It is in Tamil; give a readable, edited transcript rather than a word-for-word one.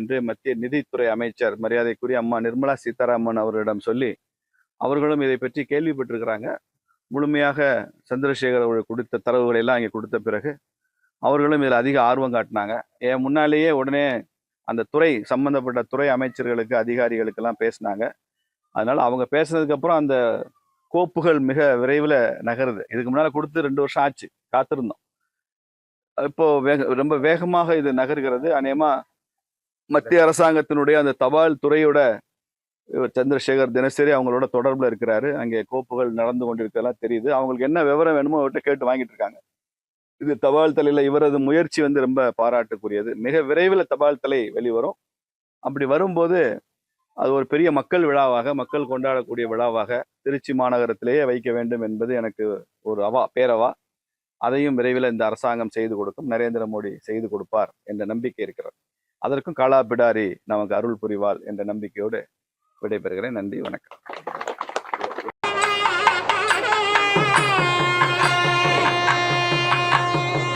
என்று மத்திய நிதித்துறை அமைச்சர் மரியாதைக்குரிய அம்மா நிர்மலா சீதாராமன் அவர்களிடம் சொல்லி அவர்களும் இதை பற்றி கேள்விப்பட்டிருக்கிறாங்க. முழுமையாக சந்திரசேகர் அவர்கள் கொடுத்த தரவுகளை எல்லாம் இங்கே கொடுத்த பிறகு அவர்களும் இதில் அதிக ஆர்வம் காட்டினாங்க. என் முன்னாலேயே உடனே அந்த துறை சம்பந்தப்பட்ட துறை அமைச்சர்களுக்கு அதிகாரிகளுக்கெல்லாம் பேசினாங்க. அதனால அவங்க பேசுனதுக்கு அப்புறம் அந்த கோப்புகள் மிக விரைவில் நகருது. இதுக்கு முன்னால் கொடுத்து 2 வருஷம் ஆச்சு, காத்திருந்தோம். இப்போ ரொம்ப வேகமாக இது நகர்கிறது. அநேகமா மத்திய அரசாங்கத்தினுடைய அந்த தபால் துறையோட சந்திரசேகர் தினசரி அவங்களோட தொடர்பில் இருக்கிறாரு. அங்கே கோப்புகள் நடந்து கொண்டிருக்கலாம் தெரியுது. அவங்களுக்கு என்ன விவரம் வேணுமோ அவர்கிட்ட கேட்டு வாங்கிட்டு இருக்காங்க. இது தபால் தலையில இவரது முயற்சி ரொம்ப பாராட்டுக்குரியது. மிக விரைவில் தபால் தலை வெளிவரும். அப்படி வரும்போது அது ஒரு பெரிய மக்கள் விழாவாக, மக்கள் கொண்டாடக்கூடிய விழாவாக திருச்சி மாநகரத்திலேயே வைக்க வேண்டும் என்பது எனக்கு ஒரு பேரவா. அதையும் விரைவில் இந்த அரசாங்கம் செய்து கொடுக்கும். நரேந்திர மோடி செய்து கொடுப்பார் என்ற நம்பிக்கை இருக்கிறது. அதற்கும் காலா பிடாரி நமக்கு அருள் புரிவாள் என்ற நம்பிக்கையோடு விடைபெறுகிறேன். நன்றி, வணக்கம்.